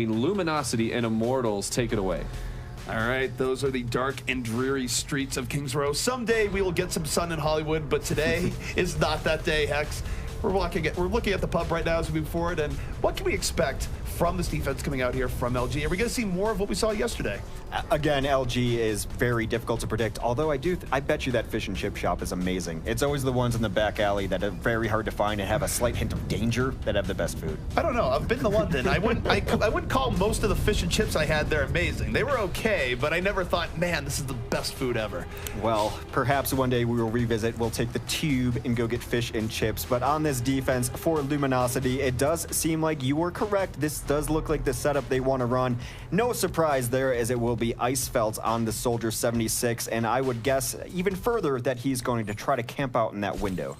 Luminosity and Immortals. Take it away. All right, those are the dark and dreary streets of Kings Row. Someday we will get some sun in Hollywood, but today is not that day, Hex. We're looking at the pub right now as we move forward, and what can we expect from this defense coming out here from LG? Are we going to see more of what we saw yesterday? Again, LG is very difficult to predict, although I bet you that fish and chip shop is amazing. It's always the ones in the back alley that are very hard to find and have a slight hint of danger that have the best food. I don't know. I've been to London. I wouldn't call most of the fish and chips I had there amazing. They were okay, but I never thought, man, this is the best food ever. Well, perhaps one day we will revisit. We'll take the tube and go get fish and chips. But on this defense for Luminosity, it does seem like you were correct. This does look like the setup they want to run. No surprise there, as it will be Icefeld on the Soldier 76, and I would guess even further that he's going to try to camp out in that window.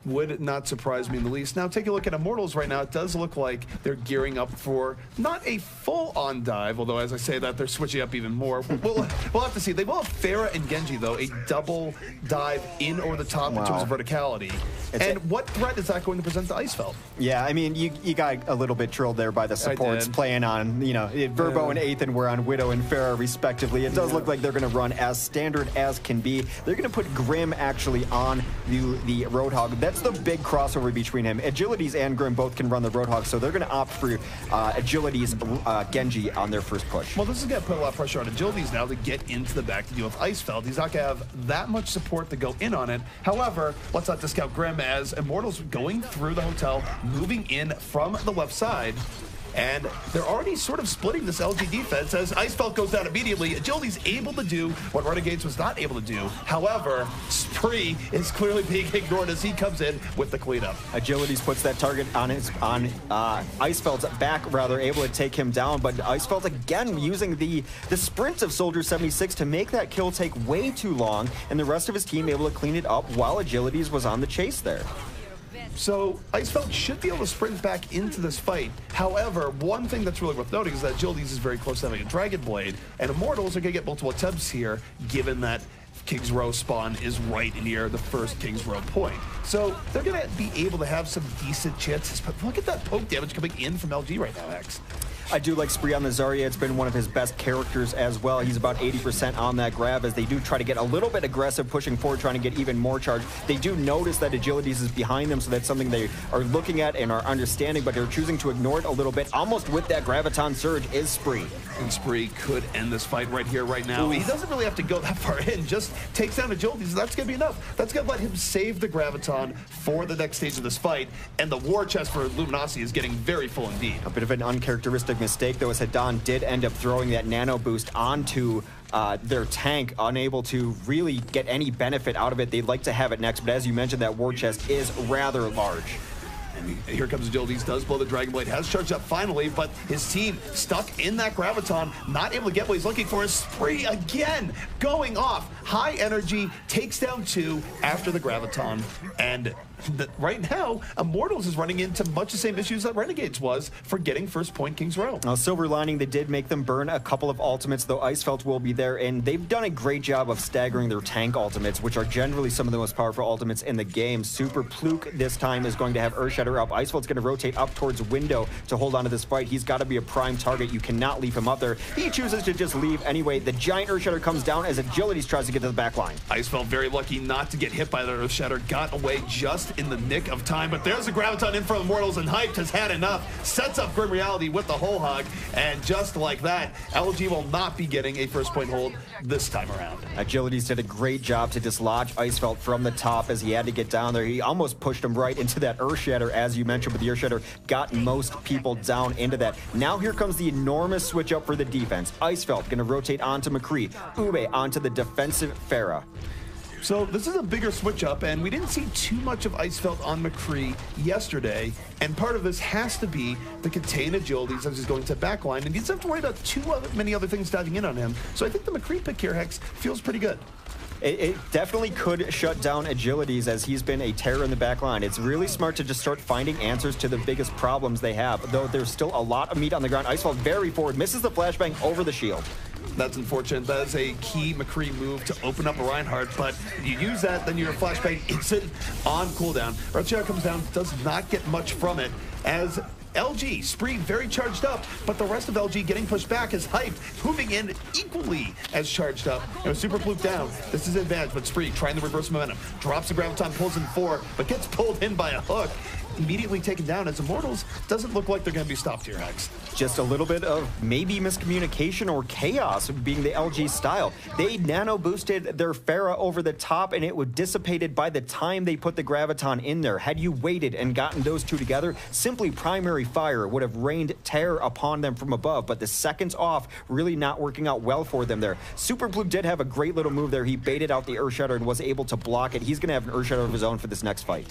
Would not surprise me in the least. Now, take a look at Immortals right now. It does look like they're gearing up for not a full-on dive, although as I say that, they're switching up even more. We'll have to see. They will have Pharah and Genji, though, a double dive in over the top in terms of verticality. What threat is that going to present to Icefeld? Yeah, I mean, you got a little bit trolled there by the supports playing on, you know, Verbo and Aethan were on Widow and Pharah, respectively. It does look like they're going to run as standard as can be. They're going to put Grim actually on the Roadhog. That's the big crossover between him. Agilities and Grim both can run the Roadhog, so they're going to opt for Agilities Genji on their first push. Well, this is going to put a lot of pressure on Agilities now to get into the back to deal with Icefeld. He's not going to have that much support to go in on it. However, let's not discount Grim, as Immortals going through the hotel, moving in from the left side. And they're already sort of splitting this LG defense as Icefeld goes down immediately. Agility's able to do what Renegades was not able to do. However, Spree is clearly being ignored as he comes in with the cleanup. Agilities puts that target on Icefeld's back, rather, able to take him down. But Icefeld again using the sprint of Soldier 76 to make that kill take way too long, and the rest of his team able to clean it up while Agilities was on the chase there. So Icefeld should be able to sprint back into this fight. However, one thing that's really worth noting is that Agilities is very close to having a Dragon Blade, and Immortals are going to get multiple attempts here, given that Kings Row spawn is right near the first Kings Row point. So they're going to be able to have some decent chances, but look at that poke damage coming in from LG right now, X. I do like Spree on the Zarya. It's been one of his best characters as well. He's about 80% on that grab as they do try to get a little bit aggressive, pushing forward, trying to get even more charge. They do notice that Agilities is behind them, so that's something they are looking at and are understanding, but they're choosing to ignore it a little bit. Almost with that Graviton Surge is Spree. And Spree could end this fight right here, right now. He doesn't really have to go that far in, just takes down Agilities, and that's going to be enough. That's going to let him save the Graviton for the next stage of this fight, and the war chest for Luminosity is getting very full indeed. A bit of an uncharacteristic mistake, though, as Hadan did end up throwing that nano boost onto their tank, unable to really get any benefit out of it. They'd like to have it next, but as you mentioned, that war chest is rather large. And here comes Agilities, does blow the Dragon Blade, has charged up finally, but his team stuck in that Graviton, not able to get what he's looking for. Spree again going off. High energy, takes down 2 after the Graviton, and right now, Immortals is running into much the same issues that Renegades was for getting first point Kings Row. Now, silver lining, they did make them burn a couple of ultimates, though Icefeld will be there, and they've done a great job of staggering their tank ultimates, which are generally some of the most powerful ultimates in the game. Super Pluke this time is going to have Earthshatter up. Icefeld's going to rotate up towards Window to hold on to this fight. He's got to be a prime target. You cannot leave him up there. He chooses to just leave anyway. The giant Earthshatter comes down as Agilities tries to get to the back line. Icefeld very lucky not to get hit by the Earthshatter. Got away just in the nick of time, but there's a Graviton in front of Immortals, and Hyped has had enough. Sets up Grim Reality with the whole hog, and just like that, LG will not be getting a first point hold this time around. Agilities did a great job to dislodge Icefeld from the top as he had to get down there. He almost pushed him right into that Earthshatter, as you mentioned, but the Earthshatter got most people down into that. Now here comes the enormous switch up for the defense. Icefeld going to rotate onto McCree. Ube onto the defensive Pharah. So this is a bigger switch up, and we didn't see too much of Icefeld on McCree yesterday, and part of this has to be the contain Agilities as he's going to backline, and he doesn't have to worry about many other things diving in on him. So I think the McCree pick here, Hex, feels pretty good. It definitely could shut down Agilities, as he's been a terror in the back line. It's really smart to just start finding answers to the biggest problems they have, though there's still a lot of meat on the ground. Icefeld very forward, misses the flashbang over the shield. That's unfortunate. That is a key McCree move to open up a Reinhardt, but you use that, then your flashbang isn't on cooldown. Earthshatter comes down, does not get much from it, as LG, Spree very charged up, but the rest of LG getting pushed back is hyped, moving in equally as charged up. Super Fluke down. This is advantage, but Spree trying the reverse momentum. Drops the Graviton, pulls in 4, but gets pulled in by a hook. Immediately taken down as Immortals doesn't look like they're going to be stopped here, Hex. Just a little bit of maybe miscommunication or chaos being the LG style. They nano boosted their Pharah over the top and it was dissipated by the time they put the Graviton in there. Had you waited and gotten those two together, simply primary fire would have rained terror upon them from above, but the seconds off really not working out well for them there. Super Blue did have a great little move there. He baited out the Earth Shatter and was able to block it. He's going to have an Earth Shatter of his own for this next fight.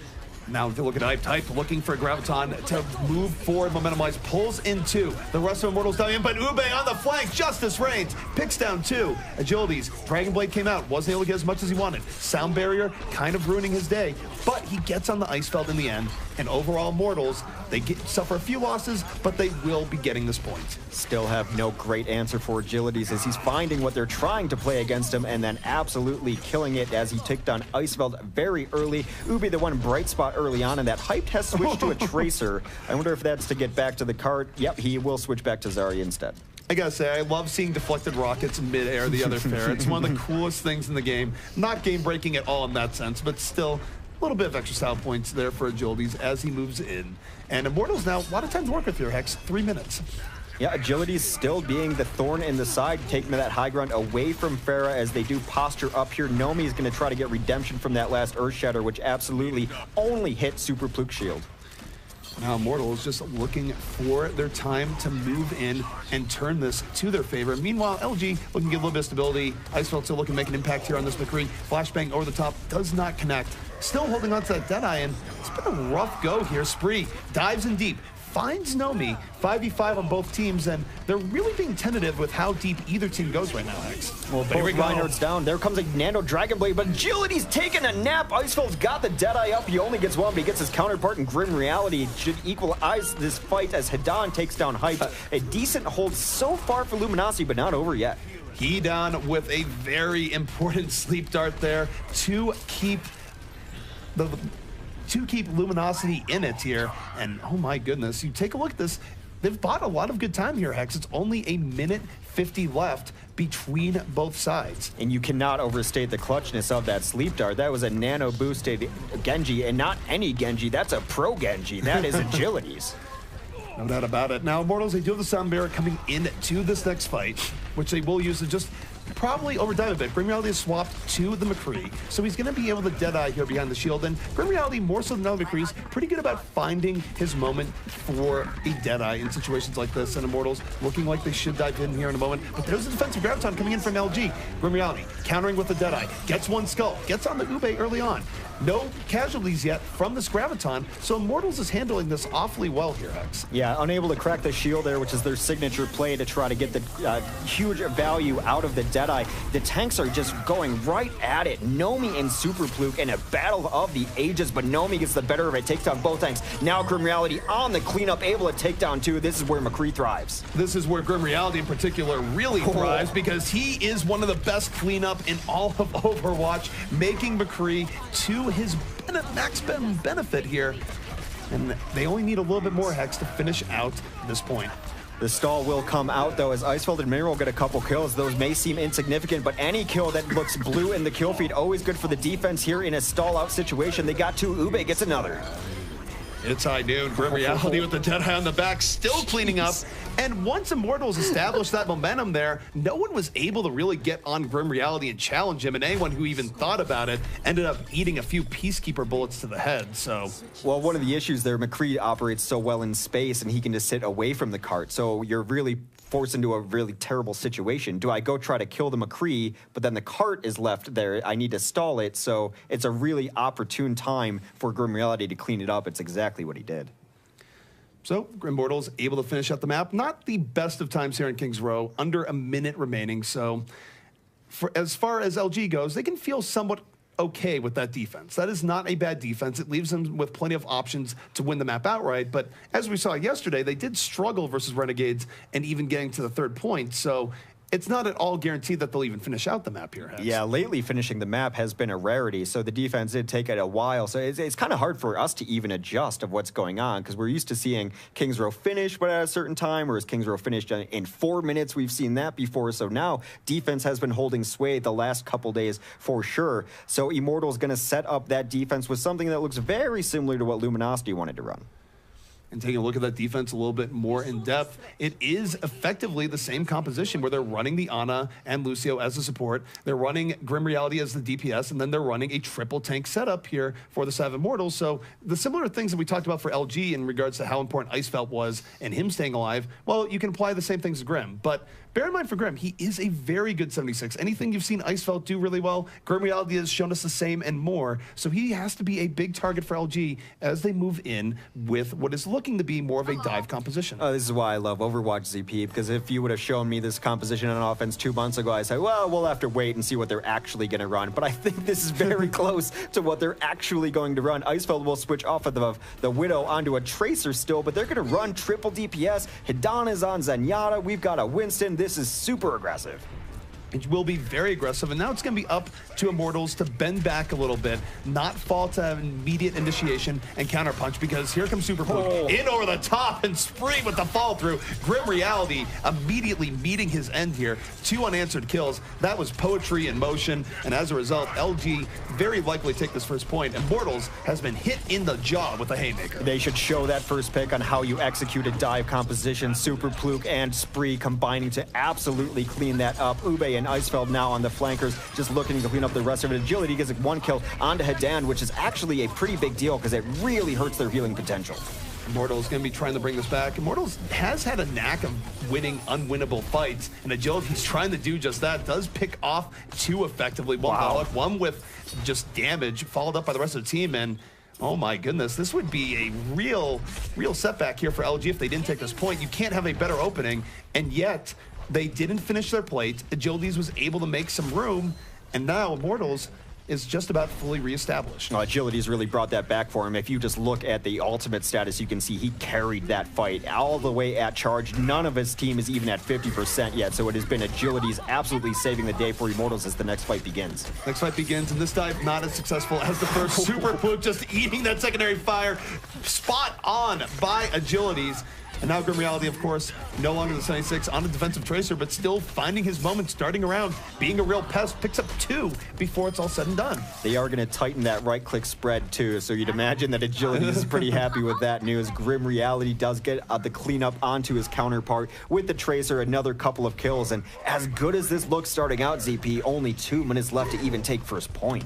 Now if you look at Hype, looking for a Graviton to move forward, momentum-wise, pulls in 2. The rest of Immortals down in, but Ube on the flank, Justice reigns, picks down 2. Agilities, Dragon Blade came out, wasn't able to get as much as he wanted. Sound Barrier kind of ruining his day, but he gets on the Icefeld in the end, and overall Immortals, they suffer a few losses, but they will be getting this point. Still have no great answer for Agilities as he's finding what they're trying to play against him and then absolutely killing it as he took down Icefeld very early. Ube the one bright spot early on, and that Hyped has switched to a Tracer. I wonder if that's to get back to the cart. Yep, he will switch back to Zarya instead. I gotta say, I love seeing deflected rockets in mid-air the other Pharah. It's one of the coolest things in the game. Not game-breaking at all in that sense, but still a little bit of extra style points there for Agilities as he moves in. And Immortals now, a lot of time to work with here, Hex. 3 minutes. Yeah, Agility's still being the thorn in the side, taking that high ground away from Pharah as they do posture up here. Nomi is going to try to get redemption from that last Earth Shatter, which absolutely only hit Super Fluke Shield. Now Immortals just looking for their time to move in and turn this to their favor. Meanwhile, LG looking to get a little bit of stability. Icefeld still looking to make an impact here on this McCree. Flashbang over the top, does not connect. Still holding on to that Deadeye, and it's been a rough go here. Spree dives in deep, finds Nomi, 5v5 on both teams, and they're really being tentative with how deep either team goes right now, Hex. Well, both Reinhardt's down. There comes a Nano Dragon Blade, but Agility's taking a nap. Icefeld's got the Deadeye up. He only gets one, but he gets his counterpart in Grim Reality. Should equalize this fight as Hidan takes down Hype. A decent hold so far for Luminosity, but not over yet. He down with a very important sleep dart there to keep Luminosity in it here. And oh my goodness, you take a look at this, they've bought a lot of good time here, Hex. It's only a minute 50 left between both sides. And you cannot overstate the clutchness of that sleep dart. That was a nano boosted Genji, and not any Genji, that's a pro Genji. That is Agilities. No doubt about it. Now Immortals, they do have the Sound Barrier coming into this next fight, which they will use to just probably over time a bit. Grim Reality is swapped to the McCree, so he's going to be able to Deadeye here behind the shield. And Grim Reality, more so than other McCree's, pretty good about finding his moment for a Deadeye in situations like this. And Immortals looking like they should dive in here in a moment. But there's a defensive Graviton coming in from LG. Grim Reality countering with the Deadeye, gets one skull, gets on the Ube early on. No casualties yet from this Graviton, so Immortals is handling this awfully well here, Hex. Yeah, unable to crack the shield there, which is their signature play to try to get the huge value out of the Deadeye. The tanks are just going right at it. Nomi and Super Fluke in a battle of the ages, but Nomi gets the better of it, takes down both tanks. Now Grim Reality on the cleanup, able to take down 2. This is where McCree thrives. This is where Grim Reality in particular really thrives, because he is one of the best cleanup in all of Overwatch, making McCree to his max benefit here. And they only need a little bit more, Hex, to finish out this point. The stall will come out, though, as Icefeld and Mineral get a couple kills. Those may seem insignificant, but any kill that looks blue in the kill feed, always good for the defense here in a stall-out situation. They got 2. Ube gets another. It's high noon. Grim Reality with the Deadeye on the back, still cleaning up. And once Immortals established that momentum there, no one was able to really get on Grim Reality and challenge him, and anyone who even thought about it ended up eating a few Peacekeeper bullets to the head, so. Well, one of the issues there, McCree operates so well in space, and he can just sit away from the cart, so you're really forced into a really terrible situation. Do I go try to kill the McCree, but then the cart is left there, I need to stall it, so it's a really opportune time for Grim Reality to clean it up. It's exactly what he did. So, Immortals able to finish out the map. Not the best of times here in Kings Row, under a minute remaining, so as far as LG goes, they can feel somewhat okay with that defense. That is not a bad defense. It leaves them with plenty of options to win the map outright, but as we saw yesterday, they did struggle versus Renegades and even getting to the 3rd point, so it's not at all guaranteed that they'll even finish out the map here, Hex. Yeah, lately finishing the map has been a rarity, so the defense did take it a while. So it's kind of hard for us to even adjust of what's going on, because we're used to seeing Kings Row finish but at a certain time, whereas Kings Row finished in 4 minutes. We've seen that before, so now defense has been holding sway the last couple days for sure. So Immortals going to set up that defense with something that looks very similar to what Luminosity wanted to run. And taking a look at that defense a little bit more in depth, it is effectively the same composition where they're running the Ana and Lucio as the support. They're running Grim Reality as the DPS, and then they're running a triple tank setup here for the 7 Immortals. So the similar things that we talked about for LG in regards to how important Icefelt was and him staying alive, well, you can apply the same things to Grim. But bear in mind for Grim, he is a very good 76. Anything you've seen Icefelt do really well, Grim Reality has shown us the same and more. So he has to be a big target for LG as they move in with what is looking to be more of a dive composition. This is why I love Overwatch, ZP, because if you would have shown me this composition on offense 2 months ago, I said, well, we'll have to wait and see what they're actually going to run. But I think this is very close to what they're actually going to run. Icefeld will switch off of the Widow onto a Tracer still, but they're going to run triple DPS. Hidan is on Zenyatta. We've got a Winston. This is super aggressive. It will be very aggressive, and now it's going to be up to Immortals to bend back a little bit, not fall to immediate initiation and counterpunch, because here comes Super Fluke in over the top and Spree with the fall through. Grim Reality immediately meeting his end here. 2 unanswered kills. That was poetry in motion, and as a result, LG very likely take this first point. Immortals has been hit in the jaw with a haymaker. They should show that first pick on how you execute a dive composition. Super Fluke and Spree combining to absolutely clean that up. Ube and Icefeld now on the flankers, just looking to clean up the rest of it. Agility gets 1 kill onto Hidan, which is actually a pretty big deal because it really hurts their healing potential. Immortals going to be trying to bring this back. Immortals has had a knack of winning unwinnable fights, and Agility's trying to do just that. Does pick off 2 effectively. One with just damage, followed up by the rest of the team, and oh my goodness, this would be a real setback here for LG if they didn't take this point. You can't have a better opening, and yet they didn't finish their plate. Agilities was able to make some room, and now Immortals is just about fully reestablished. Agility's really brought that back for him. If you just look at the ultimate status, you can see he carried that fight all the way at charge. None of his team is even at 50% yet, so it has been Agility's absolutely saving the day for Immortals as the next fight begins. Next fight begins, and this dive not as successful as the first. Super Fluke just eating that secondary fire. Spot on by Agilities. And now Grim Reality, of course, no longer the 76 on the defensive Tracer, but still finding his moment, starting around, being a real pest, picks up 2 before it's all said and done. They are going to tighten that right-click spread, too, so you'd imagine that Agility is pretty happy with that news. Grim Reality does get the cleanup onto his counterpart with the Tracer, another couple of kills, and as good as this looks starting out, ZP, only 2 minutes left to even take first point.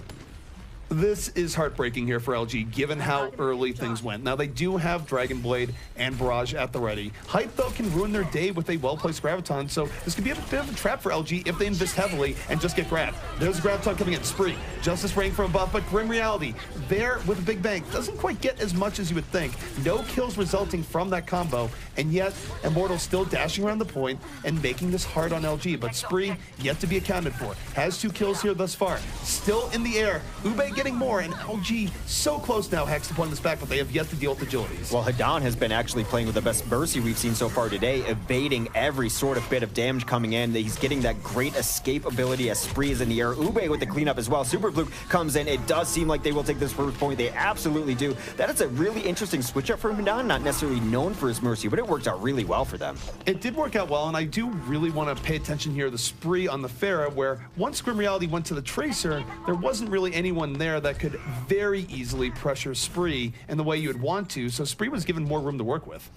This is heartbreaking here for LG, given how early things went. Now, they do have Dragon Blade and Barrage at the ready. Hype, though, can ruin their day with a well-placed Graviton, so this could be a bit of a trap for LG if they invest heavily and just get grabbed. There's a Graviton coming in. Spree, Justice raining from above, but Grim Reality, there with a big bang, doesn't quite get as much as you would think. No kills resulting from that combo, and yet Immortal still dashing around the point and making this hard on LG, but Spree yet to be accounted for. Has 2 kills here thus far. Still in the air. Ube getting more, and LG so close now, Hex, to pulling this back, but they have yet to deal with Agilities. Well, Hidan has been actually playing with the best Mercy we've seen so far today, evading every sort of bit of damage coming in. He's getting that great escape ability as Spree is in the air. Ube with the cleanup as well. Super Fluke comes in. It does seem like they will take this first point. They absolutely do. That is a really interesting switch up for Hidan, not necessarily known for his Mercy, but it worked out really well for them. It did work out well, and I do really want to pay attention here to the Spree on the Pharah, where once Grim Reality went to the Tracer, there wasn't really anyone there that could very easily pressure Spree in the way you would want to, so Spree was given more room to work with.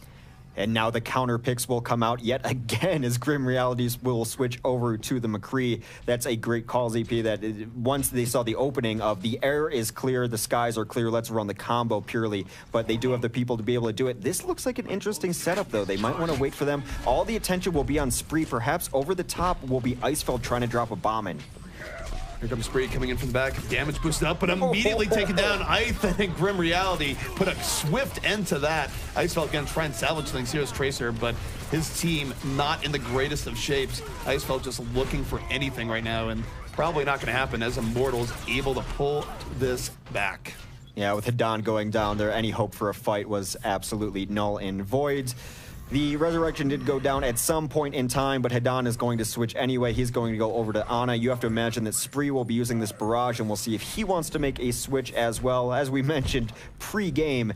And now the counter picks will come out yet again as Grim Realities will switch over to the McCree. That's a great call, ZP, that once they saw the opening of the air is clear, the skies are clear, let's run the combo purely. But they do have the people to be able to do it. This looks like an interesting setup, though. They might want to wait for them. All the attention will be on Spree. Perhaps over the top will be Icefeld trying to drop a bomb in. Here comes Spree coming in from the back, damage boosted up, but immediately taken down. I think Grim Reality put a swift end to that. Icefeld gonna try and salvage things here as Tracer, but his team not in the greatest of shapes. Icefeld just looking for anything right now, and probably not gonna happen as Immortals able to pull this back. Yeah, with Hidan going down there, any hope for a fight was absolutely null and void. The Resurrection did go down at some point in time, but Hidan is going to switch anyway. He's going to go over to Ana. You have to imagine that Spree will be using this barrage, and we'll see if he wants to make a switch as well. As we mentioned pre-game,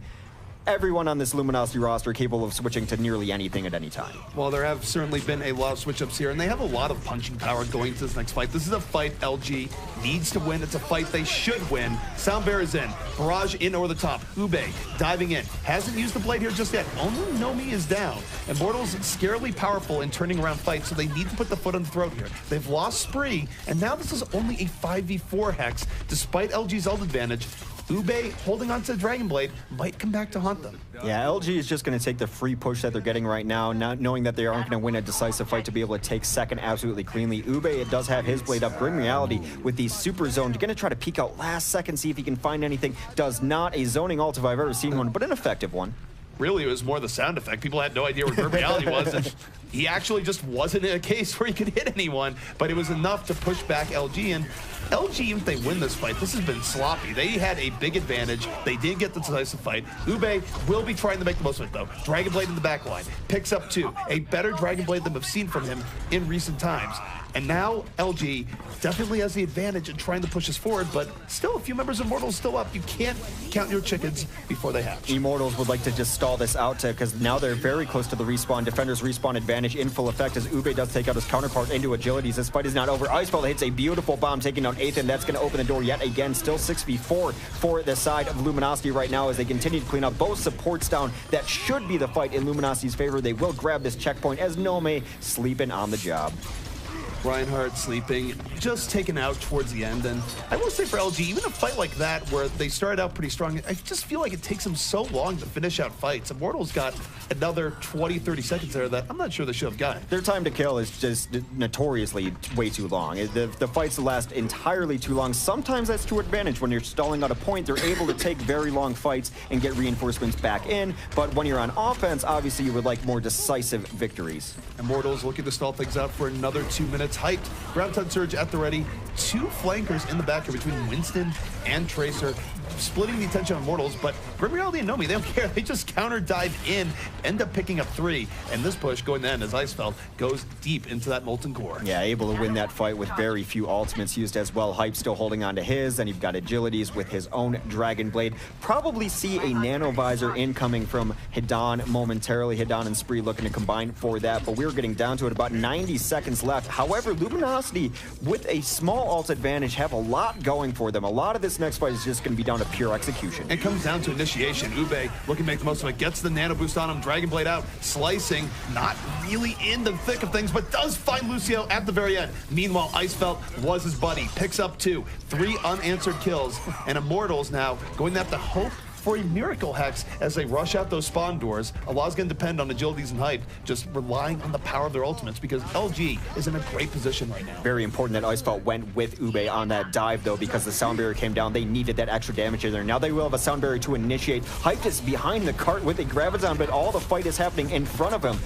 everyone on this Luminosity roster capable of switching to nearly anything at any time. Well, there have certainly been a lot of switch-ups here, and they have a lot of punching power going into this next fight. This is a fight LG needs to win. It's a fight they should win. Sound Bear is in. Barrage in over the top. Ube diving in. Hasn't used the blade here just yet. Only Nomi is down. Immortals scarily powerful in turning around fights, so they need to put the foot on the throat here. They've lost Spree, and now this is only a 5v4 Hex, despite LG's ult advantage. Ube holding on to Dragon Blade might come back to haunt them. Yeah, LG is just going to take the free push that they're getting right now, not knowing that they aren't going to win a decisive fight to be able to take second absolutely cleanly. Ube, it does have his blade up. Grim Reality with the super zone, going to try to peek out last second, see if he can find anything. Does not. A zoning ult if I've ever seen one, but an effective one. Really, it was more the sound effect. People had no idea where Grim Reality was, and he actually just wasn't in a case where he could hit anyone, but it was enough to push back LG, and LG, even if they win this fight, this has been sloppy. They had a big advantage. They did get the decisive fight. Ube will be trying to make the most of it, though. Dragon Blade in the back line. Picks up 2. A better Dragon Blade than we've seen from him in recent times. And now LG definitely has the advantage in trying to push us forward, but still a few members of Immortals still up. You can't count your chickens before they hatch. Immortals would like to just stall this out because now they're very close to the respawn. Defender's respawn advantage in full effect as Ube does take out his counterpart into agilities. This fight is not over. Icefall hits a beautiful bomb, taking down Ethan. That's going to open the door yet again. Still 6v4 for the side of Luminosity right now as they continue to clean up both supports down. That should be the fight in Luminosity's favor. They will grab this checkpoint as Nome sleeping on the job. Reinhardt sleeping, just taken out towards the end. And I will say for LG, even a fight like that where they started out pretty strong, I just feel like it takes them so long to finish out fights. Immortals got another 20, 30 seconds there that I'm not sure they should have gotten. Their time to kill is just notoriously way too long. The fights last entirely too long. Sometimes that's to advantage. When you're stalling out a point, they're able to take very long fights and get reinforcements back in. But when you're on offense, obviously you would like more decisive victories. Immortals looking to stall things out for another 2 minutes. Hyped. Ground Tug Surge at the ready. 2 flankers in the back here between Winston and Tracer, splitting the attention on Immortals, but Grim Reality and Nomi, they don't care. They just counter dive in, end up picking up 3, and this push going to end as Icefeld goes deep into that Molten Core. Yeah, able to win that fight with very few ultimates used as well. Hype still holding on to his, and you've got agilities with his own Dragon Blade. Probably see a Nano Visor incoming from Hidan momentarily. Hidan and Spree looking to combine for that, but we're getting down to it, about 90 seconds left. However, Luminosity, with a small ult advantage, have a lot going for them. A lot of this next fight is just going to be down to pure execution. It comes down to initiation. Ube looking to make the most of it, gets the nano boost on him, Dragon Blade out, slicing, not really in the thick of things, but does find Lucio at the very end. Meanwhile, Icefelt was his buddy, picks up 2, 3 unanswered kills, and Immortals now going to have to hope for a miracle Hex as they rush out those spawn doors. A lot's going to depend on agilities and hype, just relying on the power of their ultimates because LG is in a great position right now. Very important that Icefelt went with Ube on that dive though, because the sound barrier came down. They needed that extra damage in there. Now they will have a sound barrier to initiate. Hype is behind the cart with a Graviton, but all the fight is happening in front of him.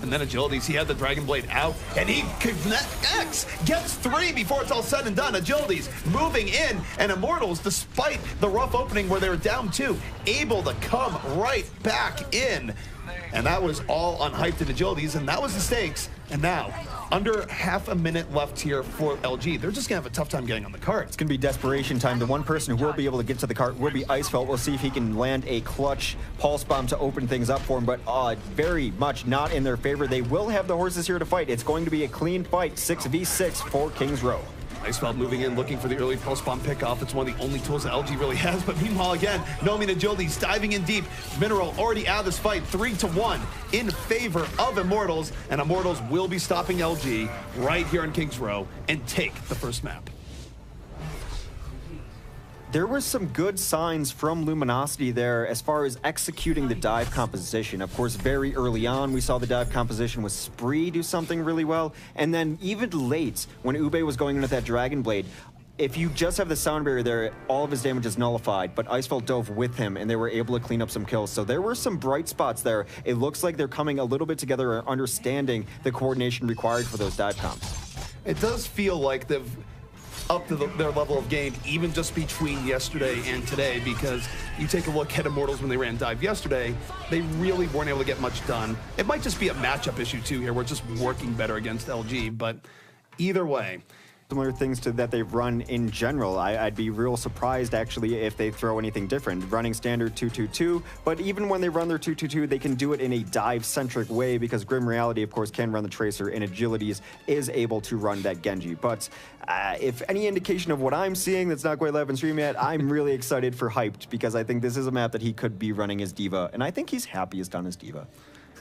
And then agilities, he had the Dragon Blade out, and he connects, gets 3 before it's all said and done. Agilities moving in, and Immortals, despite the rough opening where they were down 2, able to come right back in. And that was all on Hyped and agilities, and that was the stakes. And now, under half a minute left here for LG. They're just going to have a tough time getting on the cart. It's going to be desperation time. The one person who will be able to get to the cart will be Icefelt. We'll see if he can land a clutch pulse bomb to open things up for him, but very much not in their favor. They will have the horses here to fight. It's going to be a clean fight, 6v6 for Kings Row. Icefeld moving in, looking for the early pulse bomb pickoff. It's one of the only tools that LG really has. But meanwhile, again, Nomi and Agility's diving in deep. Mineral already out of this fight, 3-1 in favor of Immortals. And Immortals will be stopping LG right here in Kings Row and take the first map. There were some good signs from Luminosity there as far as executing the dive composition. Of course, very early on, we saw the dive composition with Spree do something really well. And then even late, when Ube was going in with that Dragon Blade, if you just have the sound barrier there, all of his damage is nullified, but Icefelt dove with him, and they were able to clean up some kills. So there were some bright spots there. It looks like they're coming a little bit together and understanding the coordination required for those dive comps. It does feel like they've up to their level of game, even just between yesterday and today, because you take a look at Immortals when they ran dive yesterday, they really weren't able to get much done. It might just be a matchup issue too here. We're just working better against LG, but either way. Similar things to that they've run in general. I'd be real surprised actually if they throw anything different. Running standard 2-2-2, but even when they run their 2-2-2, they can do it in a dive-centric way because Grim Reality, of course, can run the Tracer and Agilities is able to run that Genji. But if any indication of what I'm seeing that's not quite live on stream yet, I'm really excited for Hyped because I think this is a map that he could be running as Diva, and I think he's happiest on his Diva.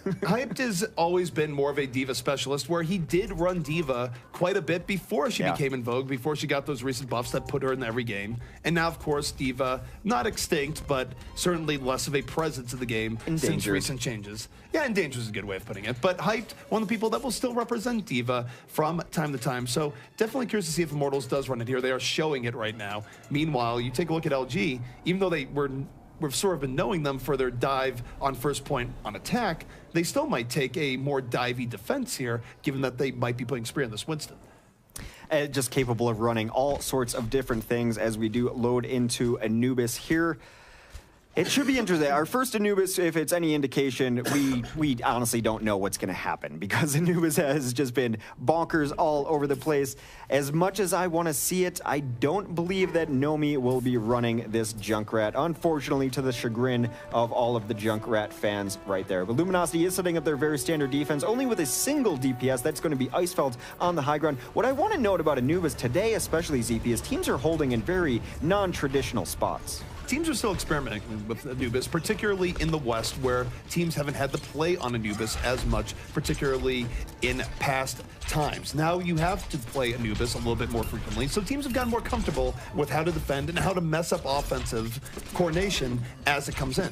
Hyped has always been more of a Diva specialist, where he did run Diva quite a bit before she became in vogue, before she got those recent buffs that put her in every game. And now, of course, Diva, not extinct, but certainly less of a presence in the game since recent changes. Yeah, endangered is a good way of putting it. But Hyped, one of the people that will still represent Diva from time to time. So definitely curious to see if Immortals does run it here. They are showing it right now. Meanwhile, you take a look at LG, even though we've sort of been knowing them for their dive on first point on attack, they still might take a more divey defense here, given that they might be putting Spree on this Winston. Just capable of running all sorts of different things as we do load into Anubis here. It should be interesting. Our first Anubis, if it's any indication, we honestly don't know what's going to happen because Anubis has just been bonkers all over the place. As much as I want to see it, I don't believe that Nomi will be running this Junkrat, unfortunately, to the chagrin of all of the Junkrat fans right there. But Luminosity is setting up their very standard defense, only with a single DPS. That's going to be Icefeld on the high ground. What I want to note about Anubis today, especially ZP, is teams are holding in very non-traditional spots. Teams are still experimenting with Anubis, particularly in the West, where teams haven't had to play on Anubis as much, particularly in past times. Now you have to play Anubis a little bit more frequently, so teams have gotten more comfortable with how to defend and how to mess up offensive coordination as it comes in.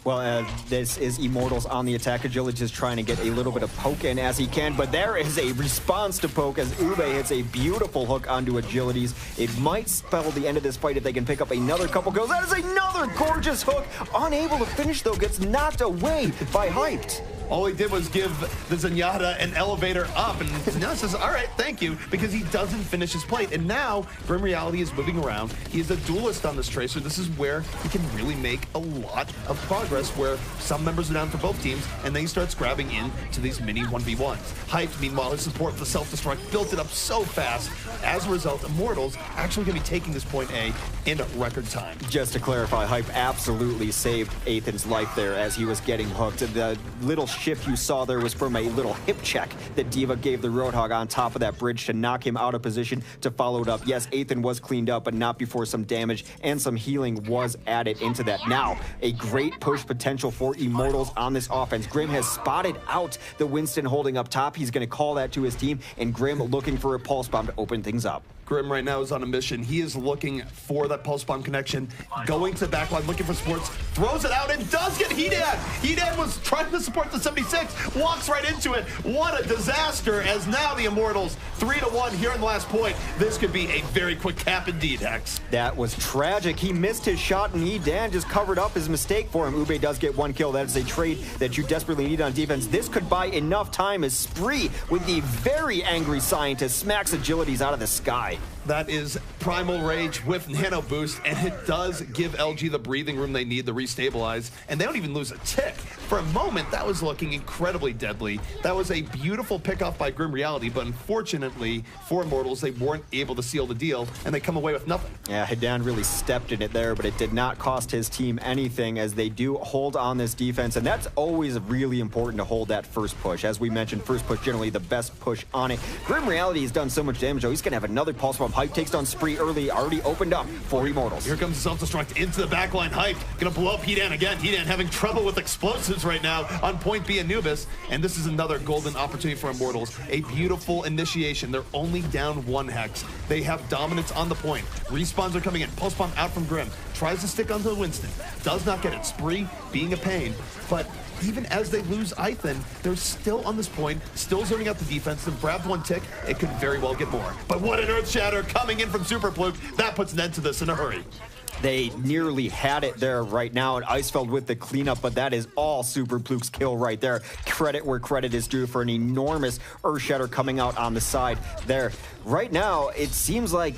Well, this is Immortals on the attack. Agility just trying to get a little bit of poke in as he can, but there is a response to poke as Ube hits a beautiful hook onto Agilities. It might spell the end of this fight if they can pick up another couple kills. That is another gorgeous hook. Unable to finish, though, gets knocked away by Hyped. All he did was give the Zenyatta an elevator up, and Zenyatta says, all right, thank you, because he doesn't finish his plate. And now, Grim Reality is moving around. He is a duelist on this Tracer. This is where he can really make a lot of progress, where some members are down for both teams, and then he starts grabbing into these mini 1v1s. Hyped, meanwhile, his support for the self-destruct built it up so fast. As a result, Immortals actually going to be taking this point A in record time. Just to clarify, Hype absolutely saved Ethan's life there as he was getting hooked. The little shift you saw there was from a little hip check that Diva gave the Roadhog on top of that bridge to knock him out of position to follow it up. Yes, Ethan was cleaned up, but not before some damage and some healing was added into that. Now, a great push potential for Immortals on this offense. Grim has spotted out the Winston holding up top. He's going to call that to his team, and Grim looking for a pulse bomb to open things up. Grim right now is on a mission. He is looking for that pulse bomb connection, going to the backline, looking for supports, throws it out, and does get Hedan. Hedan was trying to support the 76, walks right into it. What a disaster, as now the Immortals 3-1 here in the last point. This could be a very quick cap indeed, Hex. That was tragic. He missed his shot, and Hedan just covered up his mistake for him. Ube does get one kill. That is a trade that you desperately need on defense. This could buy enough time as Spree, with the very angry scientist, smacks Agilities out of the sky. That is Primal Rage with Nano Boost, and it does give LG the breathing room they need to restabilize, and they don't even lose a tick. For a moment, that was looking incredibly deadly. That was a beautiful pickoff by Grim Reality, but unfortunately for Immortals, they weren't able to seal the deal, and they come away with nothing. Yeah, Hedan really stepped in it there, but it did not cost his team anything as they do hold on this defense, and that's always really important to hold that first push. As we mentioned, first push generally the best push on it. Grim Reality has done so much damage, though. He's going to have another pulse bomb. Hype takes down Spree early, already opened up for Immortals. Here comes the self-destruct into the backline. Hype gonna blow up Hedan again. Hedan having trouble with explosives right now on point B Anubis, and this is another golden opportunity for Immortals. A beautiful initiation. They're only down one Hex. They have dominance on the point. Respawns are coming in. Pulse bomb out from Grim. Tries to stick onto Winston. Does not get it. Spree being a pain, but even as they lose Ethan, they're still on this point, still zoning out the defense. They've grabbed one tick. It could very well get more. But what an Earth Shatter coming in from Super Fluke. That puts an end to this in a hurry. They nearly had it there right now, and Icefeld with the cleanup, but that is all Super Pluke's kill right there. Credit where credit is due for an enormous Earth Shatter coming out on the side there. Right now, it seems like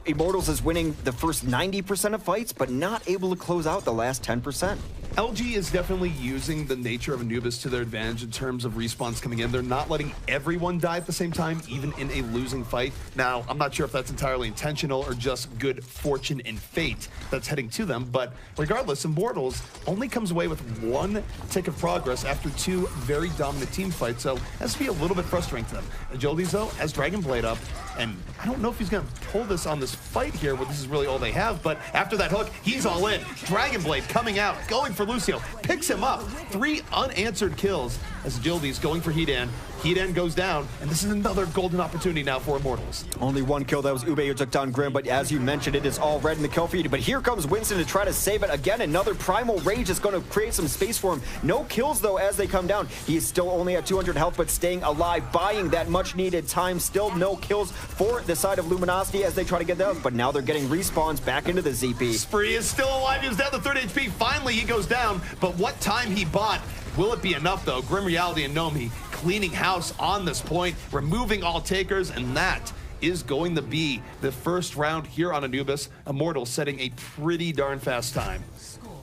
Immortals is winning the first 90% of fights, but not able to close out the last 10%. LG is definitely using the nature of Anubis to their advantage in terms of respawns coming in. They're not letting everyone die at the same time, even in a losing fight. Now, I'm not sure if that's entirely intentional or just good fortune and fate that's heading to them, but regardless, Immortals only comes away with 1 tick of progress after 2 very dominant team fights, so it has to be a little bit frustrating to them. Agilities, though, has Dragon Blade up, and I don't know if he's going to pull this on this fight here, where this is really all they have, but after that hook, he's all in. Dragon Blade coming out, going for Lucio, picks him up. 3 unanswered kills as Agility's going for Hedan. Hedan goes down, and this is another golden opportunity now for Immortals. Only 1 kill. That was Ube who took down Grim, but as you mentioned, it is all red in the kill feed. But here comes Winston to try to save it. Again, another Primal Rage is going to create some space for him. No kills, though, as they come down. He is still only at 200 health, but staying alive, buying that much-needed time. Still no kills for the side of Luminosity as they try to get those, but now they're getting respawns back into the ZP. Spree is still alive. He was down to 30 HP. Finally, he goes down, but what time he bought, will it be enough, though? Grim Reality and Nomi cleaning house on this point, removing all takers, and that is going to be the first round here on Anubis. Immortals setting a pretty darn fast time.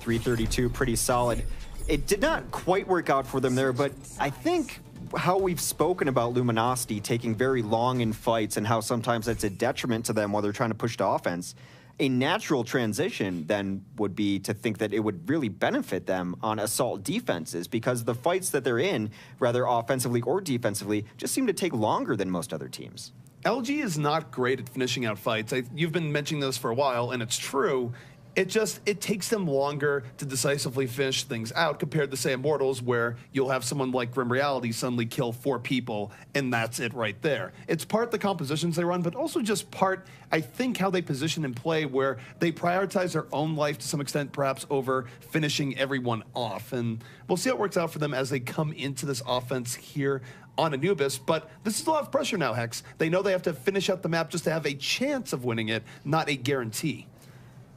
332, pretty solid. It did not quite work out for them there, but I think how we've spoken about Luminosity taking very long in fights and how sometimes that's a detriment to them while they're trying to push the offense. A natural transition then would be to think that it would really benefit them on assault defenses, because the fights that they're in, whether offensively or defensively, just seem to take longer than most other teams. LG is not great at finishing out fights. You've been mentioning this for a while, and it's true. It takes them longer to decisively finish things out compared to, say, Immortals, where you'll have someone like Grim Reality suddenly kill 4 people, and that's it right there. It's part the compositions they run, but also just part, I think, how they position and play, where they prioritize their own life to some extent, perhaps over finishing everyone off. And we'll see how it works out for them as they come into this offense here on Anubis, but this is a lot of pressure now, Hex. They know they have to finish out the map just to have a chance of winning it, not a guarantee.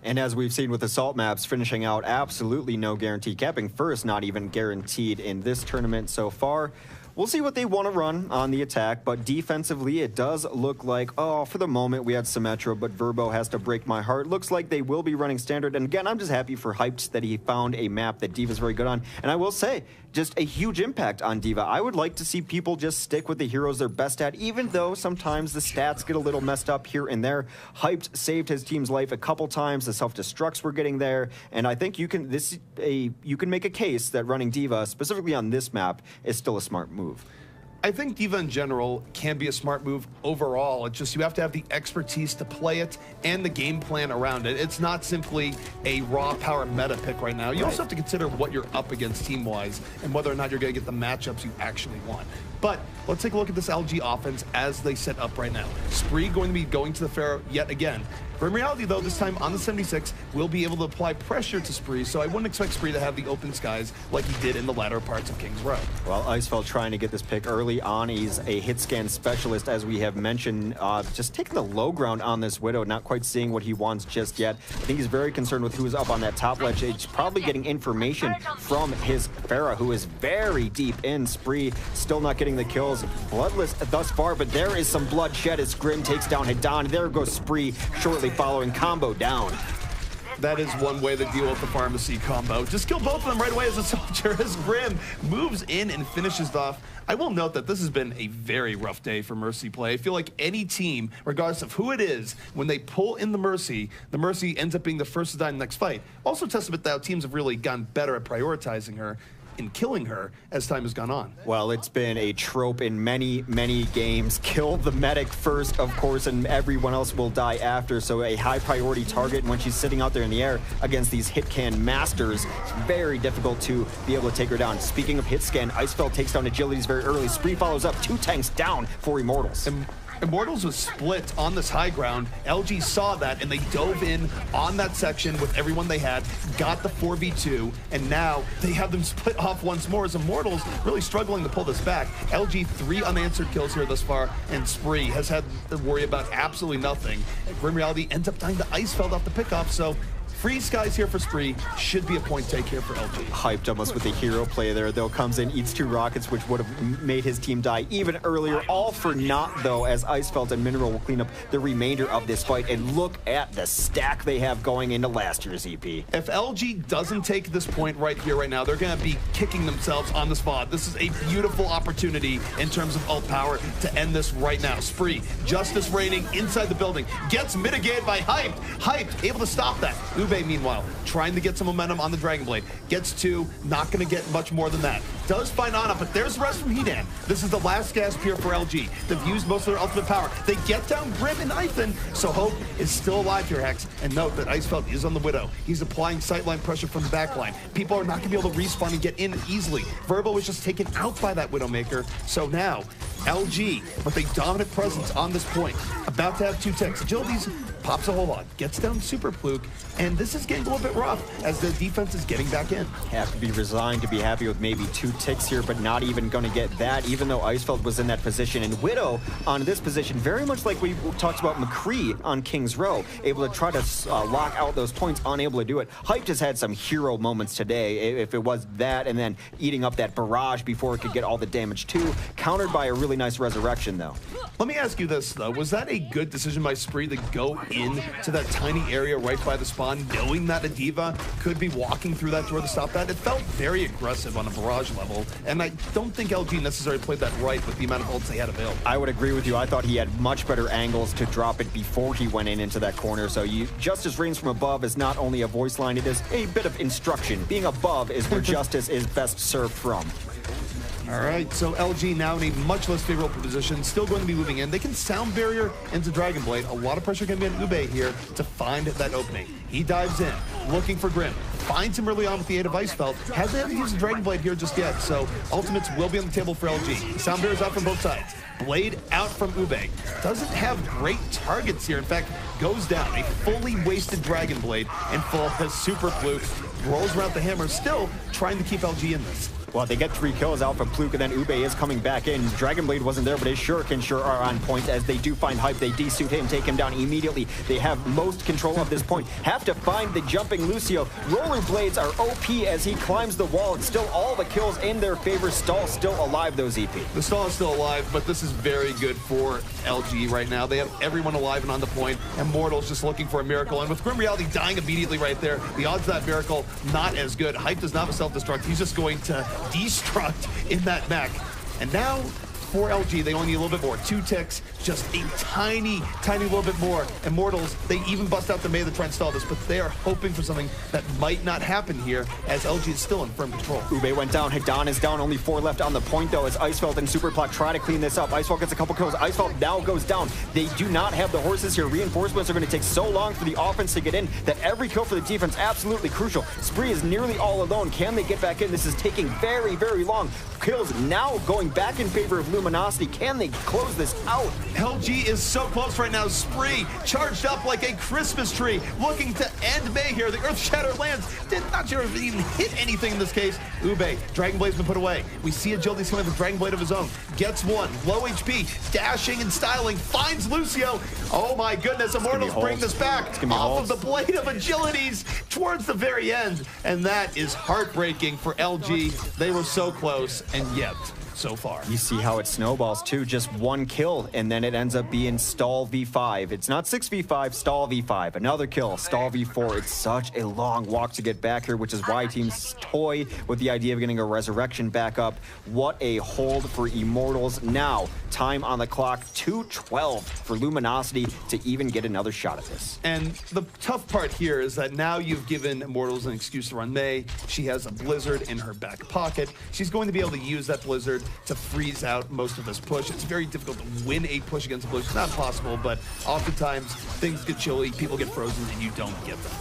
And as we've seen with assault maps, finishing out absolutely no guarantee. Capping first, not even guaranteed in this tournament so far. We'll see what they want to run on the attack, but defensively, it does look like, oh, for the moment, we had Symmetra, but Verbo has to break my heart. Looks like they will be running standard, and again, I'm just happy for Hyped that he found a map that D.Va's very good on, and I will say, just a huge impact on D.Va. I would like to see people just stick with the heroes they're best at, even though sometimes the stats get a little messed up here and there. Hyped saved his team's life a couple times, the self-destructs were getting there, and I think you can make a case that running D.Va, specifically on this map, is still a smart move. I think D.Va in general can be a smart move overall. It's just you have to have the expertise to play it and the game plan around it. It's not simply a raw power meta pick right now. You also have to consider what you're up against team-wise and whether or not you're going to get the matchups you actually want. But let's take a look at this LG offense as they set up right now. Spree going to be going to the Pharaoh yet again. In reality, though, this time on the 76, we'll be able to apply pressure to Spree, so I wouldn't expect Spree to have the open skies like he did in the latter parts of King's Row. Well, Icefeld trying to get this pick early on. He's a hit scan specialist, as we have mentioned, just taking the low ground on this Widow, not quite seeing what he wants just yet. I think he's very concerned with who's up on that top ledge. He's probably getting information from his Pharah, who is very deep in. Spree still not getting the kills. Bloodless thus far, but there is some bloodshed as Grim takes down Hidan. There goes Spree, shortly following, combo down. That is one way to deal with the pharmacy combo. Just kill both of them right away as a soldier, as Grim moves in and finishes it off. I will note that this has been a very rough day for Mercy play. I feel like any team, regardless of who it is, when they pull in the Mercy ends up being the first to die in the next fight. Also testament that teams have really gotten better at prioritizing her in killing her as time has gone on. Well, it's been a trope in many, many games. Kill the medic first, of course, and everyone else will die after. So a high priority target, and when she's sitting out there in the air against these hit can masters, it's very difficult to be able to take her down. Speaking of hit scan, Icefeld takes down Agilities very early. Spree follows up, 2 tanks down for Immortals. Immortals was split on this high ground. LG saw that, and they dove in on that section with everyone they had, got the 4v2, and now they have them split off once more as Immortals really struggling to pull this back. LG 3 unanswered kills here thus far, and Spree has had to worry about absolutely nothing. Grim Reality ends up dying to Icefeld off the pickoff, so Free skies here for Spree. Should be a point take here for LG. Hyped almost with the hero play there, though. Comes in, eats 2 rockets, which would have made his team die even earlier. All for naught, though, as Icefelt and Mineral will clean up the remainder of this fight. And look at the stack they have going into last year's EP. If LG doesn't take this point right here, right now, they're going to be kicking themselves on the spot. This is a beautiful opportunity in terms of ult power to end this right now. Spree, Justice reigning inside the building, gets mitigated by Hyped. Hyped, able to stop that. Ube, meanwhile, trying to get some momentum on the Dragon Blade. Gets 2, not going to get much more than that. Does find Ana, but there's the rest from Hedan. This is the last gasp here for LG. They've used most of their ultimate power. They get down Grim and Ethan, so Hope is still alive here, Hex. And note that Icefelt is on the Widow. He's applying sightline pressure from the backline. People are not going to be able to respawn and get in easily. Verbo is just taken out by that Widowmaker. So now, LG, with a dominant presence on this point, about to have 2 ticks. Agilities pops a whole lot, gets down Super Fluke, and this is getting a little bit rough as the defense is getting back in. Have to be resigned to be happy with maybe 2 ticks here, but not even going to get that, even though Icefeld was in that position. And Widow on this position, very much like we talked about McCree on King's Row, able to try to lock out those points, unable to do it. Hyped has had some hero moments today, if it was that, and then eating up that barrage before it could get all the damage too, countered by a really nice resurrection, though. Let me ask you this, though. Was that a good decision by Spree to go into that tiny area right by the spawn, knowing that a D.Va could be walking through that door to stop that? It felt very aggressive on a barrage level, and I don't think LG necessarily played that right with the amount of ults they had available. I would agree with you. I thought he had much better angles to drop it before he went into that corner, so Justice reigns from above is not only a voice line, it is a bit of instruction. Being above is where Justice is best served from. All right, so LG now in a much less favorable position, still going to be moving in. They can sound barrier into Dragon Blade. A lot of pressure going to be on Ube here to find that opening. He dives in, looking for Grim. Finds him early on with the aid of Icefelt. Hasn't used the Dragon Blade here just yet, so ultimates will be on the table for LG. Sound barriers out from both sides. Blade out from Ube. Doesn't have great targets here. In fact, goes down. A fully wasted Dragon Blade in full as Super Fluke rolls around the hammer, still trying to keep LG in this. Well, they get 3 kills out from Fluke, and then Ube is coming back in. Dragon Blade wasn't there, but his Shuriken sure are on point as they do find Hype. They desuit him, take him down immediately. They have most control of this point. Have to find the jumping Lucio. Rollerblades are OP as he climbs the wall. It's still all the kills in their favor. Stall still alive, though, ZP. The Stall is still alive, but this is very good for LG right now. They have everyone alive and on the point. Immortals just looking for a miracle. And with Grim Reality dying immediately right there, the odds of that miracle not as good. Hype does not have a self-destruct. He's just going to destruct in that mech. And now for LG, they only need a little bit more. 2 ticks, just a tiny little bit more. Immortals, they even bust out the May to try and stall this, but they are hoping for something that might not happen here as LG is still in firm control. Ube went down, Hidan is down, only 4 left on the point though as Icefelt and Superplock try to clean this up. Icefelt gets a couple kills, Icefelt now goes down. They do not have the horses here. Reinforcements are going to take so long for the offense to get in that every kill for the defense absolutely crucial. Spree is nearly all alone. Can they get back in? This is taking very, very long. Kills now going back in favor of Luminosity. Can they close this out? LG is so close right now. Spree charged up like a Christmas tree, looking to end May here. The Earth Shatter lands. Did not sure if it even hit anything in this case. Ube, Dragon Blade's been put away. We see Agility's coming with a Dragon Blade of his own. Gets 1, low HP, dashing and styling, finds Lucio. Oh my goodness, Immortals bring this back off of the Blade of Agilities towards the very end. And that is heartbreaking for LG. They were so close, and yet so far. You see how it snowballs too, just 1 kill, and then it ends up being Stall v5. It's not 6v5, Stall v5. Another kill, Stall v4. It's such a long walk to get back here, which is why teams toy with the idea of getting a resurrection back up. What a hold for Immortals. Now, time on the clock, 2:12 for Luminosity to even get another shot at this. And the tough part here is that now you've given Immortals an excuse to run May. She has a Blizzard in her back pocket. She's going to be able to use that Blizzard to freeze out most of this push. It's very difficult to win a push against a Blizzard. It's not possible, but oftentimes things get chilly, people get frozen, and you don't get them.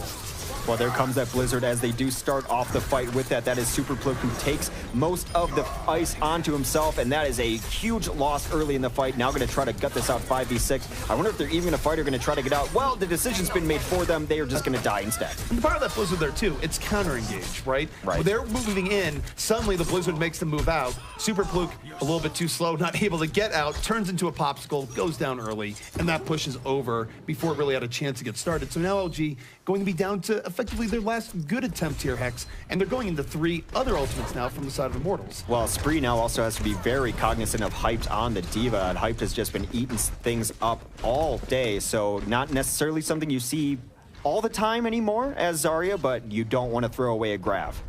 Well, there comes that Blizzard as they do start off the fight with that. That is Super Fluke who takes most of the ice onto himself, and that is a huge loss early in the fight. Now going to try to gut this out 5v6. I wonder if they're even going to fight or going to try to get out. Well, the decision's been made for them. They are just going to die instead. And the part of that Blizzard there, too, it's counter-engage, right? Right. They're moving in. Suddenly, the Blizzard makes them move out. Super Fluke, a little bit too slow, not able to get out, turns into a popsicle, goes down early, and that push is over before it really had a chance to get started. So now LG going to be down to effectively their last good attempt here, Hex, and they're going into 3 other ultimates now from the side of Immortals. Well, Spree now also has to be very cognizant of Hyped on the Diva, and Hyped has just been eating things up all day, so not necessarily something you see all the time anymore as Zarya, but you don't want to throw away a Grav.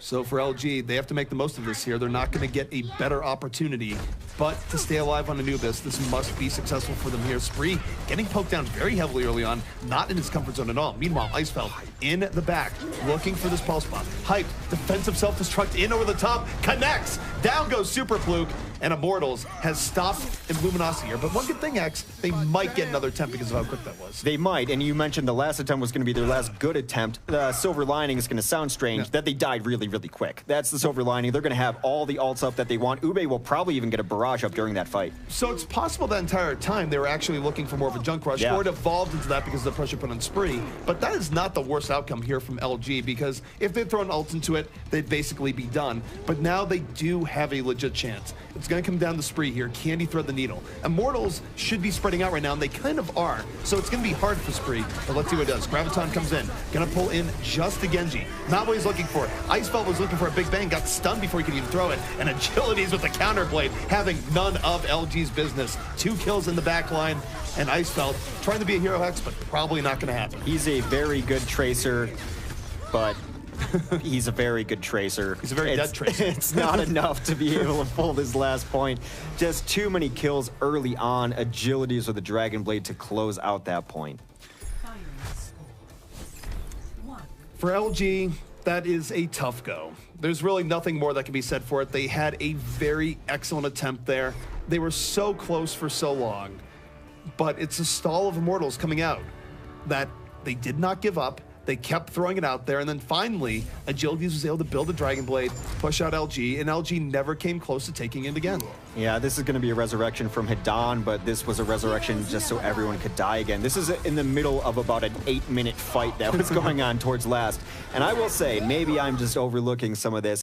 So for LG, they have to make the most of this here. They're not going to get a better opportunity, but to stay alive on Anubis, this must be successful for them here. Spree getting poked down very heavily early on, not in his comfort zone at all. Meanwhile, Icefeld in the back, looking for this pulse bomb. Hyped, defensive self-destruct in over the top, connects! Down goes Super Fluke, and Immortals has stopped in Luminosity here. But one good thing, X, they might get another attempt because of how quick that was. They might, and you mentioned the last attempt was going to be their last good attempt. The silver lining is going to sound strange, that they died really, really quick. That's the silver lining. They're going to have all the ults up that they want. Ube will probably even get a barrage up during that fight. So it's possible that entire time they were actually looking for more of a junk rush, or it evolved into that because of the pressure put on Spree. But that is not the worst outcome here from LG, because if they'd thrown ults into it, they'd basically be done. But now they do have a legit chance. It's going to come down to Spree here. Can he thread the needle? Immortals should be spreading out right now, and they kind of are. So it's going to be hard for Spree, but let's see what it does. Graviton comes in. Going to pull in just the Genji. Not what he's looking for. Icefeld was looking for a big bang, got stunned before he could even throw it, and Agilities with the counterblade, having none of LG's business. 2 kills in the back line, and Icefeld trying to be a hero, Hex, but probably not going to happen. He's a very good tracer, but he's a very good tracer. He's a very dead tracer. It's not enough to be able to pull this last point. Just too many kills early on. Agilities with the Dragon Blade to close out that point. For LG, that is a tough go. There's really nothing more that can be said for it. They had a very excellent attempt there. They were so close for so long, but it's a stall of Immortals coming out that they did not give up. They kept throwing it out there, and then finally, Agilities was able to build a Dragon Blade, push out LG, and LG never came close to taking it again. Yeah, this is going to be a resurrection from Hidan, but this was a resurrection just so everyone could die again. This is in the middle of about an 8-minute fight that was going on towards last. And I will say, maybe I'm just overlooking some of this.